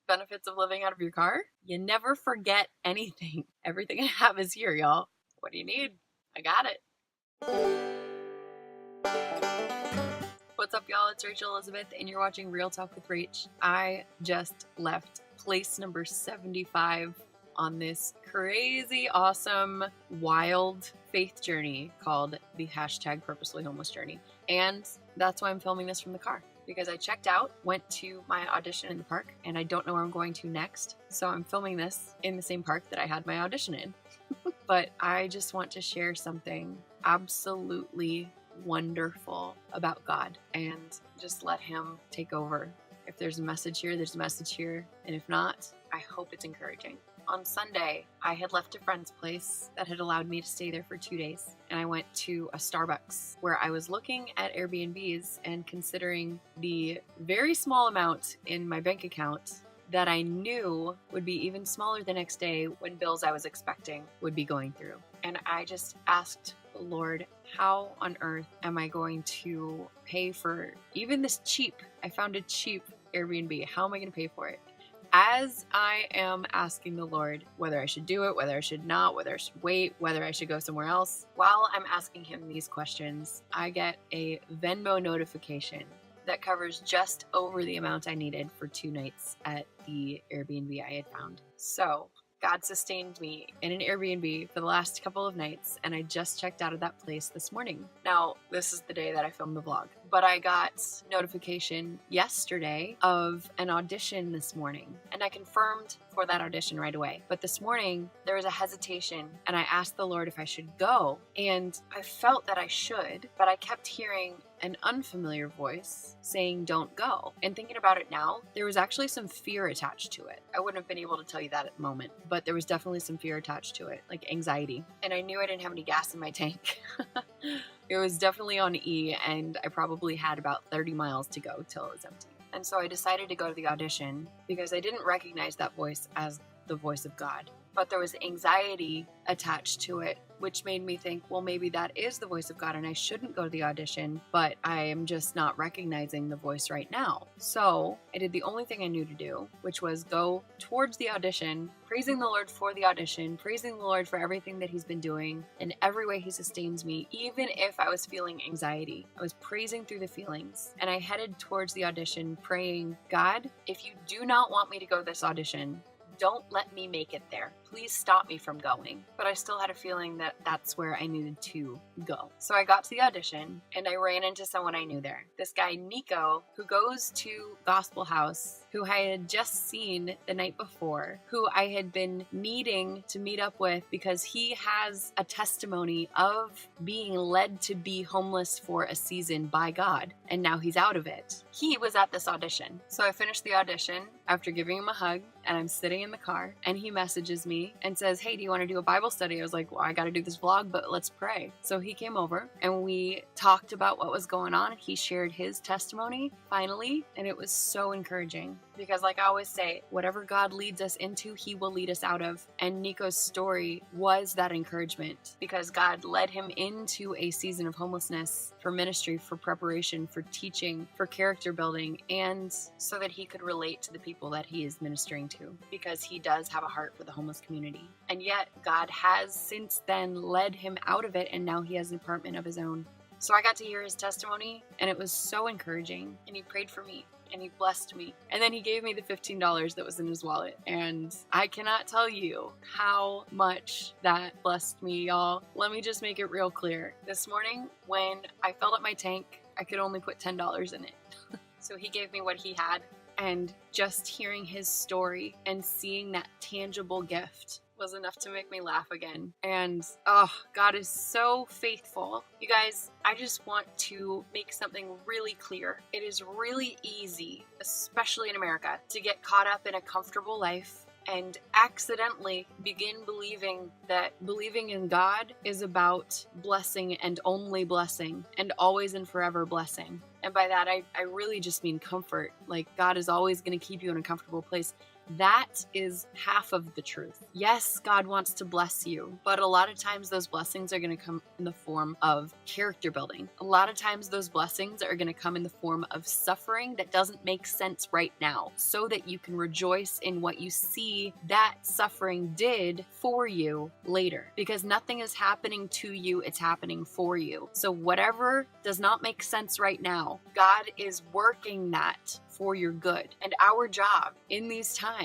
benefits of living out of your car? You never forget anything. Everything I have is here, y'all. What do you need? I got it. What's up, y'all? It's Rachel Elizabeth, and you're watching Real Talk with Rach. I just left place number 75 on this crazy, awesome, wild faith journey called the #Purposely Homeless Journey. And that's why I'm filming this from the car. Because I checked out, went to my audition in the park, and I don't know where I'm going to next. So I'm filming this in the same park that I had my audition in. But I just want to share something absolutely wonderful about God and just let him take over. If there's a message here, there's a message here. And if not, I hope it's encouraging. On Sunday, I had left a friend's place that had allowed me to stay there for 2 days. And I went to a Starbucks where I was looking at Airbnbs and considering the very small amount in my bank account that I knew would be even smaller the next day when bills I was expecting would be going through. And I just asked the Lord, how on earth am I going to pay for even this cheap, I found a cheap Airbnb. How am I going to pay for it? As I am asking the Lord whether I should do it, whether I should not, whether I should wait, whether I should go somewhere else, while I'm asking him these questions, I get a Venmo notification that covers just over the amount I needed for 2 nights at the Airbnb I had found. So God sustained me in an Airbnb for the last couple of nights, and I just checked out of that place this morning. Now, this is the day that I filmed the vlog, but I got notification yesterday of an audition this morning, and I confirmed for that audition right away. But this morning, there was a hesitation, and I asked the Lord if I should go, and I felt that I should, but I kept hearing an unfamiliar voice saying, don't go. And thinking about it now, there was actually some fear attached to it. I wouldn't have been able to tell you that at the moment, but there was definitely some fear attached to it, like anxiety. And I knew I didn't have any gas in my tank. It was definitely on E, and I probably had about 30 miles to go till it was empty. And so I decided to go to the audition because I didn't recognize that voice as the voice of God. But there was anxiety attached to it, which made me think, well, maybe that is the voice of God and I shouldn't go to the audition, but I am just not recognizing the voice right now. So I did the only thing I knew to do, which was go towards the audition, praising the Lord for the audition, praising the Lord for everything that he's been doing in every way he sustains me, even if I was feeling anxiety. I was praising through the feelings, and I headed towards the audition praying, God, if you do not want me to go to this audition, don't let me make it there. Please stop me from going. But I still had a feeling that that's where I needed to go. So I got to the audition and I ran into someone I knew there. This guy, Nico, who goes to Gospel House, who I had just seen the night before, who I had been needing to meet up with because he has a testimony of being led to be homeless for a season by God. And now he's out of it. He was at this audition. So I finished the audition after giving him a hug, and I'm sitting in the car and he messages me and says, hey, do you want to do a Bible study? I was like, well, I got to do this vlog, but let's pray. So he came over and we talked about what was going on. He shared his testimony finally, and it was so encouraging because, like I always say, whatever God leads us into, he will lead us out of. And Nico's story was that encouragement because God led him into a season of homelessness for ministry, for preparation, for teaching, for character building, and so that he could relate to the people that he is ministering to, because he does have a heart for the homeless community. And yet God has since then led him out of it, and now he has an apartment of his own. So I got to hear his testimony, and it was so encouraging, and he prayed for me, and he blessed me. And then he gave me the $15 that was in his wallet, and I cannot tell you how much that blessed me, y'all. Let me just make it real clear. This morning, when I filled up my tank, I could only put $10 in it. So he gave me what he had, and just hearing his story and seeing that tangible gift was enough to make me laugh again. And God is so faithful. You guys, I just want to make something really clear. It is really easy, especially in America, to get caught up in a comfortable life and accidentally begin believing that believing in God is about blessing and only blessing and always and forever blessing. And by that, I really just mean comfort. Like, God is always going to keep you in a comfortable place. That is half of the truth. Yes, God wants to bless you, but a lot of times those blessings are going to come in the form of character building. A lot of times those blessings are going to come in the form of suffering that doesn't make sense right now, so that you can rejoice in what you see that suffering did for you later. Because nothing is happening to you, it's happening for you. So whatever does not make sense right now, God is working that for your good. And our job in these times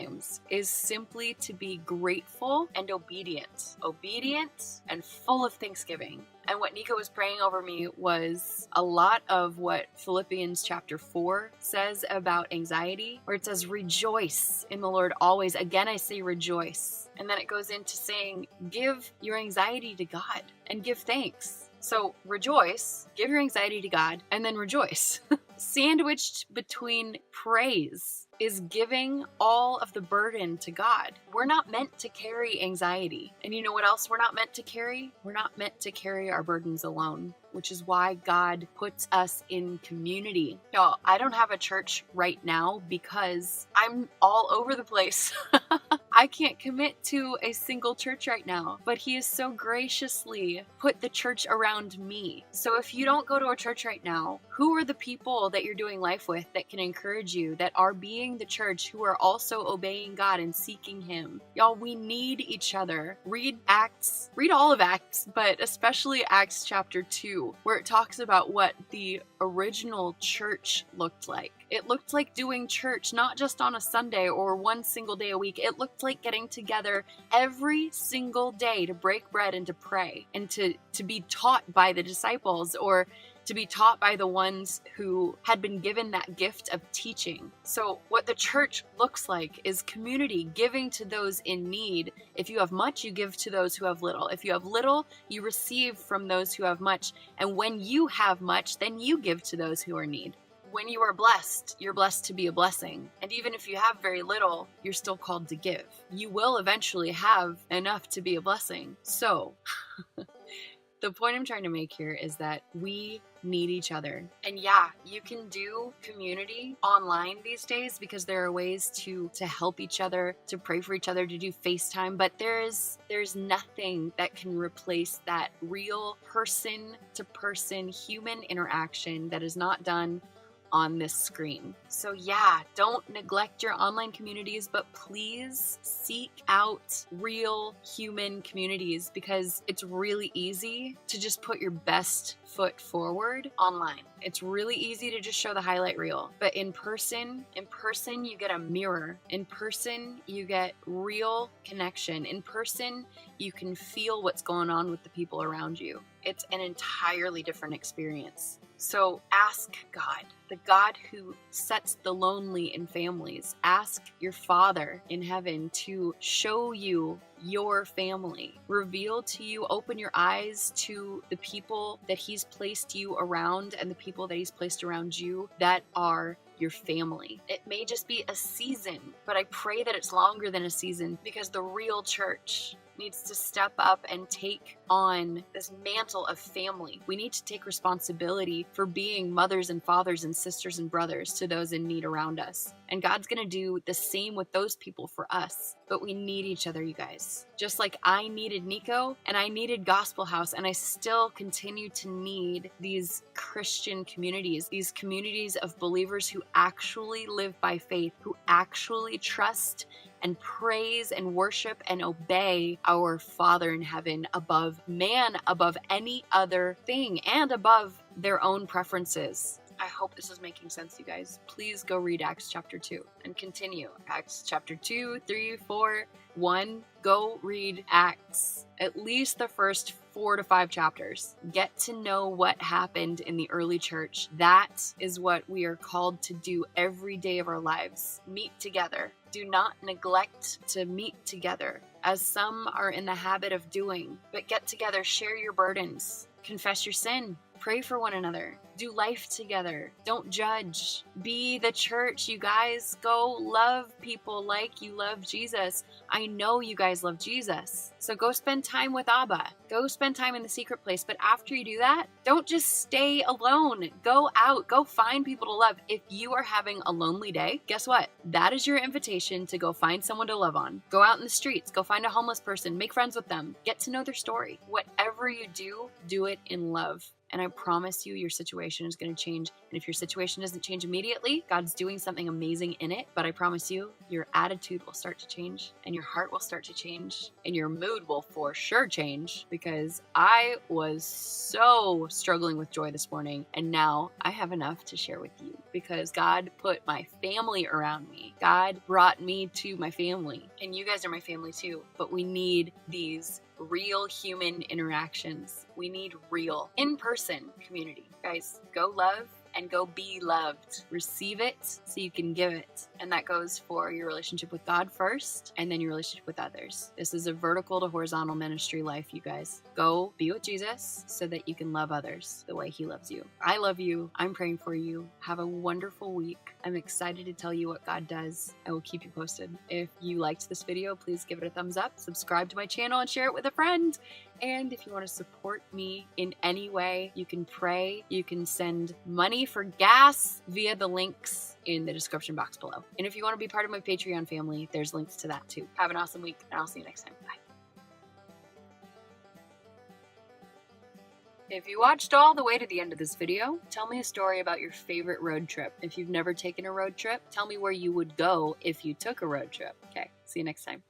is simply to be grateful and obedient. Obedient and full of thanksgiving. And what Nico was praying over me was a lot of what Philippians chapter 4 says about anxiety, where it says, rejoice in the Lord always. Again, I say rejoice. And then it goes into saying, give your anxiety to God and give thanks. So rejoice, give your anxiety to God, and then rejoice. Sandwiched between praise is giving all of the burden to God. We're not meant to carry anxiety. And you know what else we're not meant to carry? We're not meant to carry our burdens alone, which is why God puts us in community. Y'all, I don't have a church right now because I'm all over the place. I can't commit to a single church right now, but He has so graciously put the church around me. So if you don't go to a church right now, who are the people that you're doing life with that can encourage you, that are being the church, who are also obeying God and seeking Him? Y'all, we need each other. Read Acts, read all of Acts, but especially Acts chapter 2, where it talks about what the original church looked like. It looked like doing church not just on a Sunday or one single day a week. It looked like getting together every single day to break bread and to pray and to be taught by the disciples, or to be taught by the ones who had been given that gift of teaching. So what the church looks like is community, giving to those in need. If you have much, you give to those who have little. If you have little, you receive from those who have much. And when you have much, then you give to those who are in need. When you are blessed, you're blessed to be a blessing. And even if you have very little, you're still called to give. You will eventually have enough to be a blessing. So the point I'm trying to make here is that we need each other. And yeah, you can do community online these days because there are ways to help each other, to pray for each other, to do FaceTime, but there's nothing that can replace that real person-to-person human interaction that is not done on this screen. So yeah, don't neglect your online communities, but please seek out real human communities, because it's really easy to just put your best foot forward online. It's really easy to just show the highlight reel, but in person, you get a mirror. In person, you get real connection. In person, you can feel what's going on with the people around you. It's an entirely different experience. So ask God, the God who sets the lonely in families. Ask your Father in heaven to show you your family. Reveal to you, open your eyes to the people that He's placed you around and the people that He's placed around you that are your family. It may just be a season, but I pray that it's longer than a season, because the real church needs to step up and take on this mantle of family. We need to take responsibility for being mothers and fathers and sisters and brothers to those in need around us. And God's going to do the same with those people for us. But we need each other, you guys. Just like I needed Nico and I needed Gospel House, and I still continue to need these Christian communities, these communities of believers who actually live by faith, who actually trust and praise and worship and obey our Father in heaven above man, above any other thing, and above their own preferences. I hope this is making sense, you guys. Please go read Acts chapter 2 and continue. Acts chapter 2, 3, 4, 1. Go read Acts. At least the first 4 to 5 chapters. Get to know what happened in the early church. That is what we are called to do every day of our lives. Meet together. Do not neglect to meet together, as some are in the habit of doing, but get together, share your burdens, confess your sin, Pray for one another. Do life together. Don't judge. Be the church, you guys. Go love people like you love Jesus. I know you guys love Jesus. So go spend time with Abba. Go spend time in the secret place. But after you do that, don't just stay alone. Go out. Go find people to love. If you are having a lonely day, guess what? That is your invitation to go find someone to love on. Go out in the streets. Go find a homeless person. Make friends with them. Get to know their story. Whatever you do, do it in love. And I promise you, your situation is going to change. And if your situation doesn't change immediately, God's doing something amazing in it. But I promise you, your attitude will start to change, and your heart will start to change, and your mood will for sure change, because I was so struggling with joy this morning. And now I have enough to share with you, because God put my family around me. God brought me to my family. And you guys are my family too. But we need these real human interactions. We need real in-person community. Guys, go love and go be loved. Receive it so you can give it. And that goes for your relationship with God first, and then your relationship with others. This is a vertical to horizontal ministry life, you guys. Go be with Jesus so that you can love others the way he loves you. I love you. I'm praying for you. Have a wonderful week. I'm excited to tell you what God does. I will keep you posted. If you liked this video, please give it a thumbs up, subscribe to my channel, and share it with a friend. And if you want to support me in any way, you can pray. You can send money for gas via the links in the description box below. And if you want to be part of my Patreon family, there's links to that too. Have an awesome week, and I'll see you next time. Bye. If you watched all the way to the end of this video, tell me a story about your favorite road trip. If you've never taken a road trip, tell me where you would go if you took a road trip. Okay, see you next time.